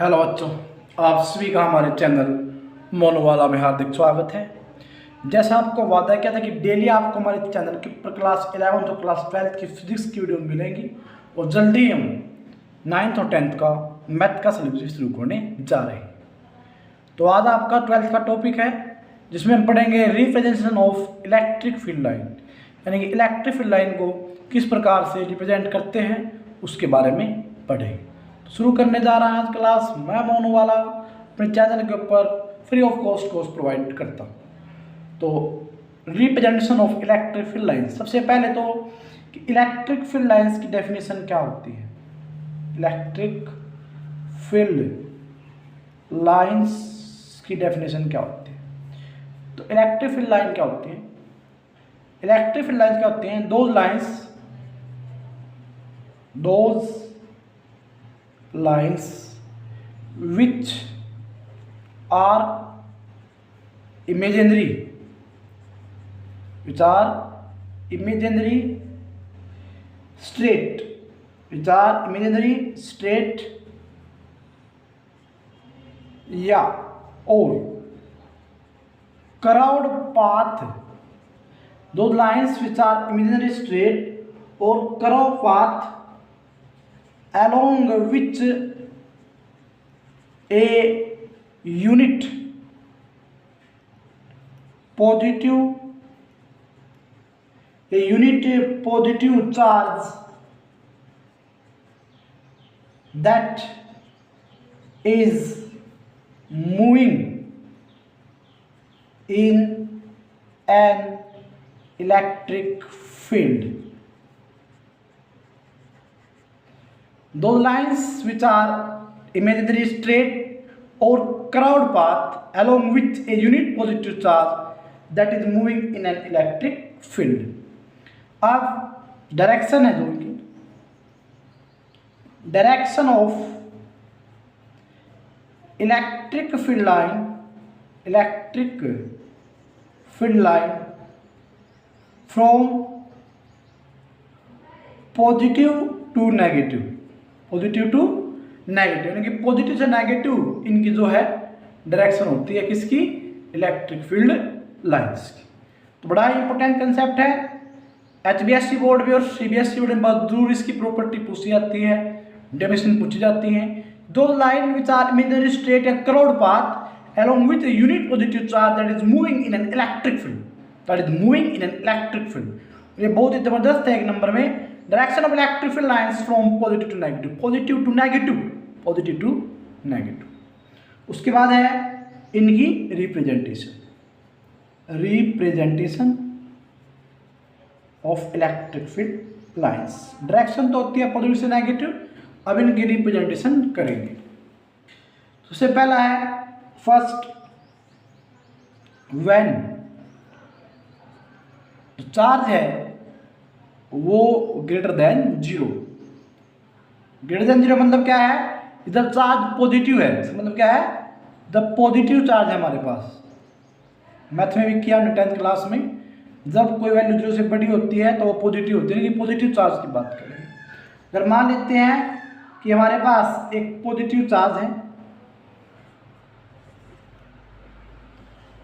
Hello बच्चों, आप सभी का हमारे चैनल मोनोवाला में हार्दिक स्वागत है। जैसा आपको वादा किया था कि डेली आपको हमारे चैनल के ऊपर क्लास 11 और क्लास 12 की फिजिक्स की वीडियो मिलेंगी और जल्दी हम 9th और 10th का मैथ का सिलेबस शुरू करने जा रहे हैं। तो आज आपका 12th का टॉपिक है जिसमें हम पढ़ेंगे representation of electric field line, यानी कि इलेक्ट्रिक फील्ड लाइन को किस प्रकार से रिप्रेजेंट करते हैं उसके बारे में पढ़ेंगे। शुरू करने जा रहा है आज क्लास। मैं मोनू वाला अपने चैनल के ऊपर free of cost course provide करता हूँ। तो representation of electric field lines, सबसे पहले तो कि इलेक्ट्रिक फील्ड लाइंस की डेफिनेशन क्या होती है। इलेक्ट्रिक फील्ड लाइंस की डेफिनेशन क्या होती है। तो इलेक्ट्रिक फील्ड लाइन क्या होती है। इलेक्ट्रिक फील्ड लाइंस क्या होती हैं? Those lines which are imaginary straight या और curved path, those lines which are imaginary straight or curved path along which a unit positive charge that is moving in an electric field. Those lines which are imaginary straight or curved path along which a unit positive charge that is moving in an electric field. अब direction है जो इनकी direction of electric field line from positive to negative, यानी कि positive से negative इनकी जो है डायरेक्शन होती है किसकी? इलेक्ट्रिक फील्ड लाइंस की। तो बड़ा इंपॉर्टेंट कंसेप्ट है। HBSC बोर्ड में और CBSE बोर्ड में बहुत जरूर इसकी प्रॉपर्टी पूछी जाती है, डेफिनेशन पूछी जाती है। दो line which are imaginary straight या curved path along with a unit positive charge that is moving in an electric field, ये बहुत ही जबरदस्त है। एक नंबर में direction of electric field lines from positive to negative. उसके बाद है इनकी representation of electric field lines. Direction तो होती है पॉजिटिव से नेगेटिव, अब इनकी रिप्रेजेंटेशन करेंगे। सबसे पहला है फर्स्ट, व्हेन चार्ज है वो ग्रेटर देन जीरो मतलब क्या है? इधर चार्ज पॉजिटिव है, मतलब क्या है? जब पॉजिटिव चार्ज है हमारे पास, मैथ में भी किया हमने 10th क्लास में, जब कोई वैल्यू जीरो से बड़ी होती है तो वो पॉजिटिव होती है, लेकिन पॉजिटिव चार्ज की बात करेंगे। अगर मान लेते हैं कि हमारे पास एक पॉजिटिव चार्ज है,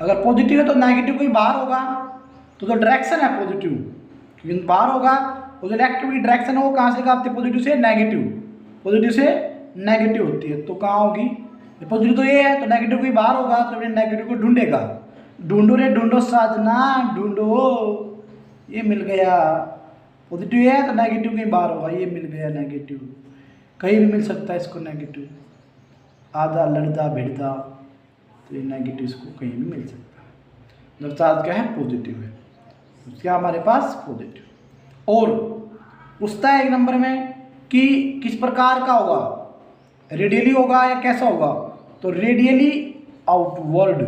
अगर पॉजिटिव है तो नेगेटिव कोई बाहर होगा, तो जो डायरेक्शन है पॉजिटिव, क्योंकि बाहर होगा, वो जो इलेक्ट्रिक की डायरेक्शन है वो कहाँ से आती है? पॉजिटिव से नेगेटिव होती है। तो कहाँ होगी? पॉजिटिव तो ये है, तो नेगेटिव कोई बाहर होगा, तो नेगेटिव को ढूंढेगा। ढूंढो साजना ढूंढो, ये मिल गया। पॉजिटिव है तो नेगेटिव कहीं बाहर होगा, ये मिल गया नेगेटिव, कहीं भी मिल सकता है इसको नेगेटिव, आधा लड़दा भिड़दा, तो ये नेगेटिव इसको कहीं भी मिल सकता है। जब चार्ज क्या है? पॉजिटिव है, क्या हमारे पास पॉजिटिव। और पूछता है एक नंबर में कि किस प्रकार का होगा, रेडियली होगा या कैसा होगा? तो रेडियली आउटवर्ड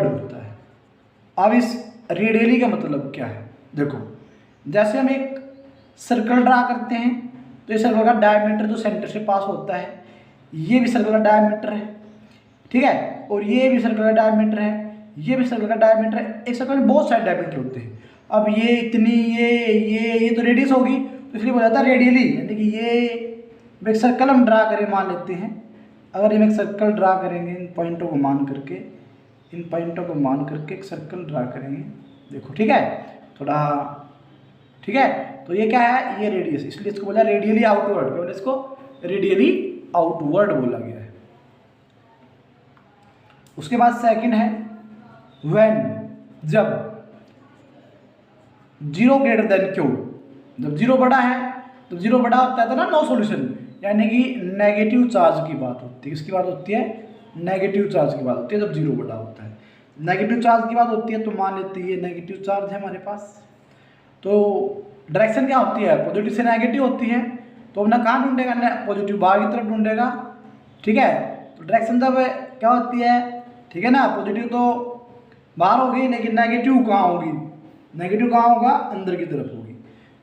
होता है। अब इस रेडियली का मतलब क्या है? देखो, जैसे हम एक सर्कल ड्रा करते हैं तो इस सर्कल का डायमीटर जो सेंटर से पास होता है, ये भी सर्कल का डायमीटर है, ठीक है, और ये भी सर्कल का डायमीटर है, ये भी सर्कल का डायमीटर है। एक सर्कल में बहुत सारे डायमीटर होते हैं। अब ये इतनी ये तो रेडियस होगी, तो इसलिए बोला जाता है रेडियली, यानी कि अब एक सर्कल हम ड्रा करें मान लेते हैं, अगर हम एक सर्कल ड्रा करेंगे इन पॉइंटों को मान करके, इन पॉइंटों को मान करके एक सर्कल ड्रा करेंगे, देखो ठीक है थोड़ा, ठीक है। तो ये क्या है, ये रेडियस, इसलिए इसको बोला रेडियली आउटवर्ड, केवल इसको रेडियली आउटवर्ड बोला गया है। उसके बाद सेकंड है व्हेन, जब जीरो ग्रेटर देन क्यू, जब जीरो बड़ा है तो जीरो बड़ा होता है तो ना नो सॉल्यूशन, यानी कि नेगेटिव चार्ज की बात होती है। किसकी बात होती है, नेगेटिव चार्ज की बात होती है जब जीरो बड़ा होता है। नेगेटिव चार्ज की बात होती है तो मान लेते हैं ये नेगेटिव चार्ज है हमारे पास। तो डायरेक्शन क्या होती है, पॉजिटिव से नेगेटिव होती है, तो अपना कहाँ ढूंढेगा, पॉजिटिव बाहर की तरफ ढूंढेगा, ठीक है। तो डायरेक्शन जब क्या होती है, ठीक है ना, पॉजिटिव तो बाहर होगी लेकिन नेगेटिव कहाँ होगी, नेगेटिव कहाँ होगा, अंदर की तरफ होगी।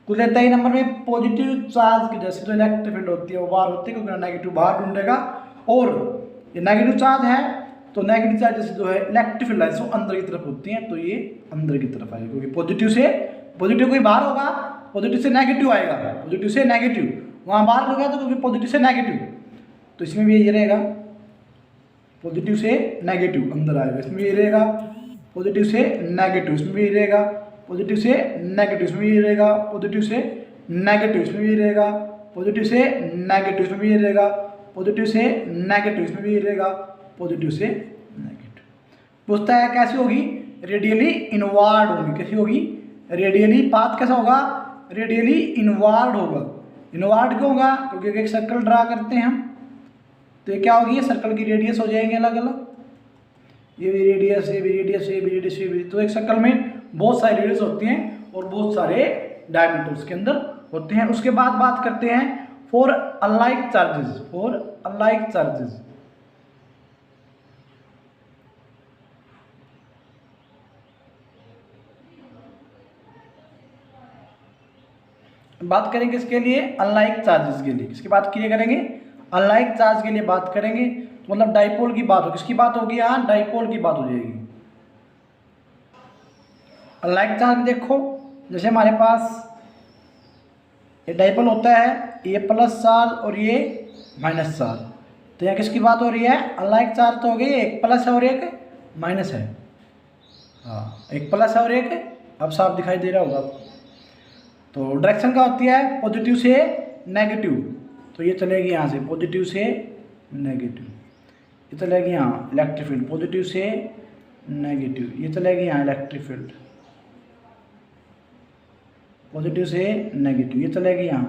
कुल लेता ही नंबर में पॉजिटिव चार्ज की जैसे जो इलेक्ट्रिक फील्ड होती है वो बाहर होती है, क्योंकि नेगेटिव बाहर ढूंढेगा, और ये नेगेटिव चार्ज है तो नेगेटिव चार्ज जैसे जो है इलेक्ट्रिक फील्ड है वो अंदर की तरफ होती है, तो ये अंदर की तरफ आएगी, क्योंकि पॉजिटिव से पॉजिटिव कोई बाहर होगा, पॉजिटिव से नेगेटिव आएगा, पॉजिटिव से नेगेटिव वहाँ बाहर हो गया तो क्योंकि पॉजिटिव से नेगेटिव, तो इसमें भी ये रहेगा पॉजिटिव से नेगेटिव अंदर आएगा, इसमें भी ये रहेगा पॉजिटिव से नेगेटिव, इसमें भी ये रहेगा पॉजिटिव से नेगेटिव, इसमें भी ये रहेगा पॉजिटिव से नेगेटिव, इसमें भी ये रहेगा पॉजिटिव से नेगेटिव, इसमें भी ये रहेगा पॉजिटिव से नेगेटिव, इसमें भी ये रहेगा पॉजिटिव से नेगेटिव। पूछता है कैसी होगी, रेडियली इनवार्ड होगी, कैसी होगी, रेडियली, पाथ कैसा होगा, रेडियली इनवार्ड होगा। इनवार्ड क्यों होगा, क्योंकि एक सर्कल ड्रा करते हैं हम, तो ये क्या होगी, सर्कल की रेडियस हो जाएंगे अलग अलग, ये भी रेडियस, ये भी रेडियस, ये भी रेडियस, ये भी, तो एक सर्कल में बहुत सारी रेडियस होती हैं और बहुत सारे डायमीटर उसके अंदर होते हैं। उसके बाद बात करते हैं for unlike charges, for unlike charges. बात करेंगे इसके लिए अनलाइक चार्जेस के लिए, किसकी बात किए करेंगे, अनलाइक चार्ज के लिए बात करेंगे, तो मतलब डाइपोल की बात होगी, किसकी बात होगी, यहाँ डाइपोल की बात हो जाएगी। अनलाइक चार्ज देखो, जैसे हमारे पास ये डाइपोल होता है, ये प्लस चार्ज और ये माइनस चार्ज, तो यहाँ किसकी बात हो रही है, अनलाइक चार्ज तो हो गई, एक प्लस है और एक माइनस है, हाँ एक प्लस है और एक, अब साफ दिखाई दे रहा होगा आपको। तो डायरेक्शन क्या होती है, पॉजिटिव से नेगेटिव, तो ये चलेगी यहाँ से पॉजिटिव से नेगेटिव, ये चलेगी यहाँ इलेक्ट्रिक फील्ड पॉजिटिव से नेगेटिव, ये चलेगी यहाँ इलेक्ट्रिक फील्ड पॉजिटिव से नेगेटिव, ये चलेगी यहाँ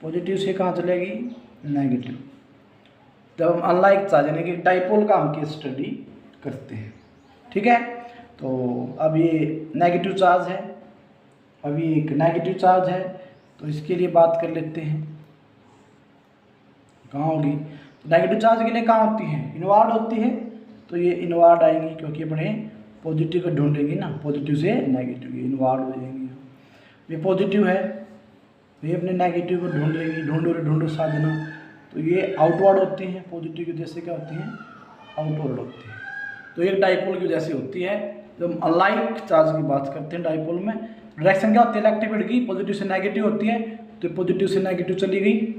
पॉजिटिव से कहाँ चलेगी, नेगेटिव। जब हम अनलाइक चार्ज यानी कि डाइपोल का हम केस स्टडी करते हैं, ठीक है। तो अब ये नेगेटिव चार्ज है, अभी एक नेगेटिव चार्ज है, तो इसके लिए बात कर लेते हैं कहाँ होगी, तो नेगेटिव चार्ज के लिए कहाँ होती है, इनवार्ड होती है, तो ये इनवार्ड आएंगी क्योंकि अपने पॉजिटिव को ढूंढेंगे ना, पॉजिटिव से नेगेटिव, ये इनवार्ड हो जाएंगे। ये पॉजिटिव है, ये अपने नेगेटिव को ढूंढ लेंगी, ढूंढो साधना, तो ये आउटवर्ड होती हैं, पॉजिटिव की वजह से क्या होती हैं, आउटवर्ड होती है। तो ये डाइपोल की वजह से होती है। जब हम अनलाइक चार्ज की बात करते हैं डाइपोल में, डायरेक्शन क्या होती है इलेक्ट्रिक फील्ड की, पॉजिटिव से नेगेटिव होती है, तो पॉजिटिव से नेगेटिव चली गई,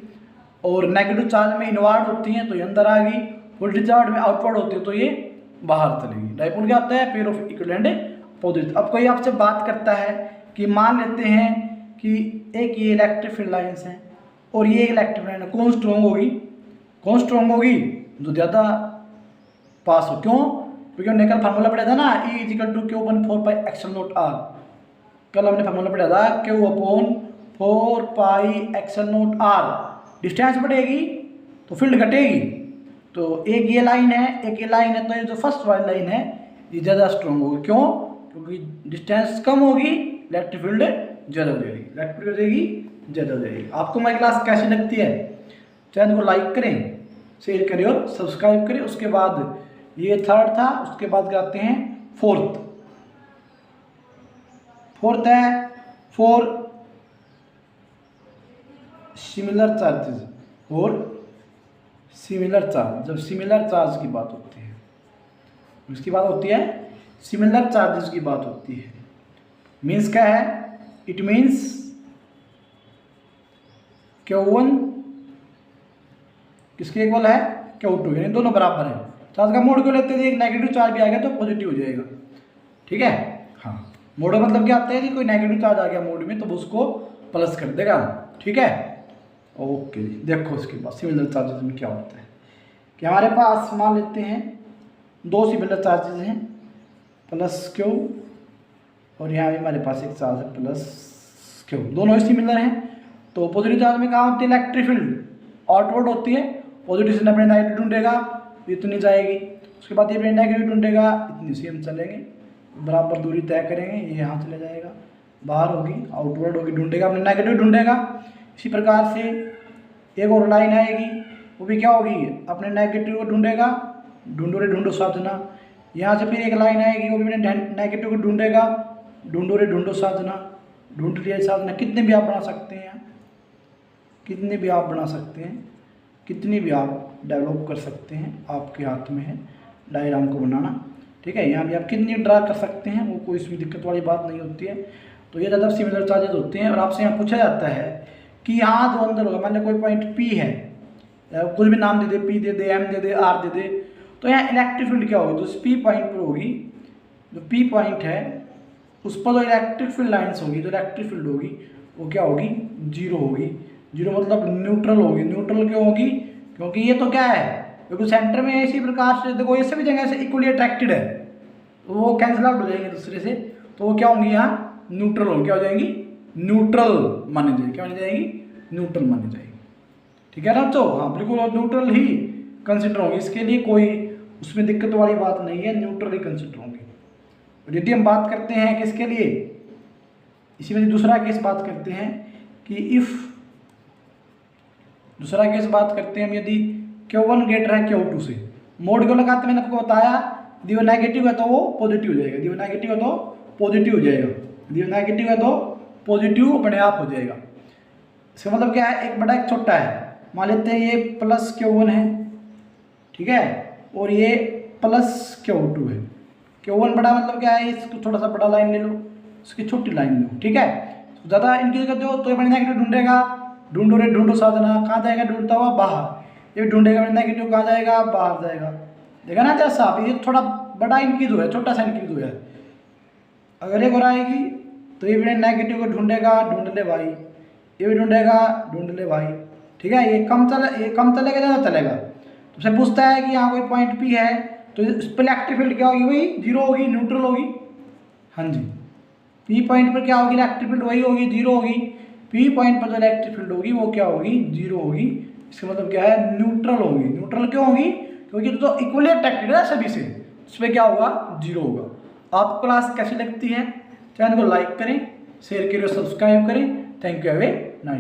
और नेगेटिव चार्ज में इनवार्ड होती हैं तो ये अंदर आ गई, पॉजिटिव चार्ज में आउटवर्ड होती है तो ये बाहर चलेगी। डाइपोल क्या होता है, पेयर ऑफ इक्विवेलेंट पॉजिटिव। अब कोई आपसे बात करता है कि मान लेते हैं कि एक ये इलेक्ट्रिक फील्ड लाइन्स हैं और ये इलेक्ट्रिक लाइन है, कौन स्ट्रॉन्ग होगी, कौन स्ट्रॉन्ग होगी, जो ज़्यादा पास हो, क्यों, क्योंकि हमने कल फार्मूला पढ़ा था ना, E equal to Q upon 4 pi epsilon naught R, कल हमने फार्मूला पढ़ा था Q upon 4 pi epsilon naught R। Distance बढ़ेगी तो फील्ड घटेगी, तो एक ये लाइन है एक ये लाइन है, तो ये जो फर्स्ट वाली लाइन है ये ज़्यादा स्ट्रॉन्ग होगी, क्यों, क्योंकि डिस्टेंस कम होगी, इलेक्ट्रिक फील्ड ज़्यादा हो जाएगी, इलेक्ट्रिक फील्ड हो जाएगी ज़्यादा हो जाएगी। आपको हमारी क्लास कैसी लगती है, चैनल को लाइक करें, शेयर करें और सब्सक्राइब करें। उसके बाद ये थर्ड था, उसके बाद आते हैं फोर्थ है फॉर सिमिलर चार्जेस, और सिमिलर चार्ज, जब सिमिलर चार्ज की बात होती है, उसकी बात होती है सिमिलर चार्जेस की बात होती है, मीन्स क्या है, इट मीन्स Q1 किसके इक्वल है, Q2, यानी दोनों बराबर हैं। चार्ज का मोड क्यों लेते हैं, एक नेगेटिव चार्ज भी आ गया तो पॉजिटिव हो जाएगा, ठीक है। हाँ, मोड का मतलब क्या आता है कि कोई नेगेटिव चार्ज आ गया मोड में तो उसको प्लस कर देगा, ठीक है। ओके जी, देखो इसके बाद सिमिलर चार्जेस में क्या होता है कि हमारे पास मान लेते हैं दो सिमिलर चार्जेस हैं, प्लस Q और यहाँ भी हमारे पास एक चार्ज है प्लस Q, दोनों ही सिमिलर हैं। तो पॉजिटिव चार्ज में कहाँ होती है, इलेक्ट्रिक फील्ड आउटवर्ड होती है, पॉजिटिव से अपने नेगेटिव ढूंढेगा इतनी जाएगी, उसके बाद ये अपने नेगेटिव ढूंढेगा इतनी से हम चलेंगे, बराबर दूरी तय करेंगे, ये यहाँ चले जाएगा, बाहर होगी आउटवर्ड होगी, ढूंढेगा अपने नेगेटिव ढूंढेगा। इसी प्रकार से एक और लाइन आएगी, वो भी क्या होगी, अपने नेगेटिव को ढूंढेगा, ढूंढो रे ढूंढो साधना। यहाँ से फिर एक लाइन आएगी, वो भी अपने नेगेटिव को ढूंढेगा, ढूंढो रे ढूंढो साधना, ढूंढ लिया साधना। कितने भी आप बना सकते हैं, कितने भी आप बना सकते हैं, कितनी भी आप डेवलप कर सकते हैं, आपके हाथ में है डायग्राम को बनाना, ठीक है। यहाँ भी आप कितनी ड्रा कर सकते हैं, वो कोई इसमें दिक्कत वाली बात नहीं होती है। तो ये ज़्यादा सिमिलर चार्जेस होते हैं। और आपसे यहाँ पूछा जाता है कि यहाँ जो अंदर होगा, मान लो कोई पॉइंट P है, कुछ भी नाम दे दे, P दे दे, M दे दे, R दे दे, तो यहाँ इलेक्ट्रिक फील्ड क्या होगी, जो P पॉइंट पर होगी, जो P पॉइंट है उस पर जो इलेक्ट्रिक फील्ड लाइन्स होगी, जो इलेक्ट्रिक फील्ड होगी वो क्या होगी, जीरो होगी। जीरो मतलब न्यूट्रल होगी। न्यूट्रल क्यों होगी, क्योंकि ये तो क्या है, क्योंकि सेंटर में इसी प्रकार से देखो ये सभी जगह से इक्वली अट्रैक्टेड है, तो वो कैंसिल आउट हो जाएंगे दूसरे से, तो वो क्या होंगी, यहाँ न्यूट्रल होंगी, क्या हो जाएंगी, न्यूट्रल मानी जाएगी, क्या मानी जाएगी, न्यूट्रल मानी जाएगी, ठीक है ना। तो हाँ बिल्कुल न्यूट्रल ही कंसिडर होंगी, इसके लिए कोई उसमें दिक्कत वाली बात नहीं है, न्यूट्रल ही कंसिडर होंगे। और यदि हम बात करते हैं किसके लिए, इसी में दूसरा केस बात करते हैं कि इफ़, दूसरा केस बात करते हैं हम, यदि Q1 ग्रेटर है Q2 से, मोड क्यों लगाते हैं, मैंने आपको बताया, यदि वो नेगेटिव है तो वो पॉजिटिव हो जाएगा, यदि वो नेगेटिव है तो पॉजिटिव हो जाएगा, यदि वो नेगेटिव है तो पॉजिटिव अपने आप हो जाएगा। इसका मतलब क्या है, एक बड़ा एक छोटा है, मान लेते हैं ये प्लस Q1 है, ठीक है, और ये प्लस Q2 है। Q1 बड़ा मतलब क्या है, इसको थोड़ा सा बड़ा लाइन ले लो, इसकी छोटी लाइन लो, ठीक है। तो ज़्यादा इनकी जगह दो तो अपने नेगेटिव ढूंढेगा, ढूंढो रे ढूंढो साधना, कहाँ जाएगा, ढूंढता हुआ बाहर, ये ढूंढेगा अपने नेगेटिव, कहाँ जाएगा, बाहर जाएगा, देखा ना जैसा। ये थोड़ा बड़ा इंक्रीज हुआ है, छोटा सा इंक्रीज हुआ है। अगर एक और आएगी तो ये भी नेगेटिव को ढूंढेगा, ढूंढ ले भाई, ये भी ढूंढेगा, ढूंढ ले भाई, ठीक है। ये कम चलेगा ज़्यादा चलेगा। तो उससे पूछता है कि यहाँ कोई पॉइंट P है तो इस पर इलेक्ट्रिक फील्ड क्या होगी, वही जीरो होगी, न्यूट्रल होगी। हाँ जी, P पॉइंट पर क्या होगी, इलेक्ट्रिक फील्ड वही होगी, जीरो होगी। P पॉइंट पर जो इलेक्ट्रिक फील्ड होगी वो क्या होगी, जीरो होगी। इसका मतलब क्या है, न्यूट्रल होगी। न्यूट्रल क्यों होगी, क्योंकि तो इक्वली अट्रैक्टेड है सभी से, इसमें क्या होगा, जीरो होगा। आपको क्लास कैसी लगती है, चैनल को लाइक करें, शेयर करें, सब्सक्राइब करें। Thank you, have a nice.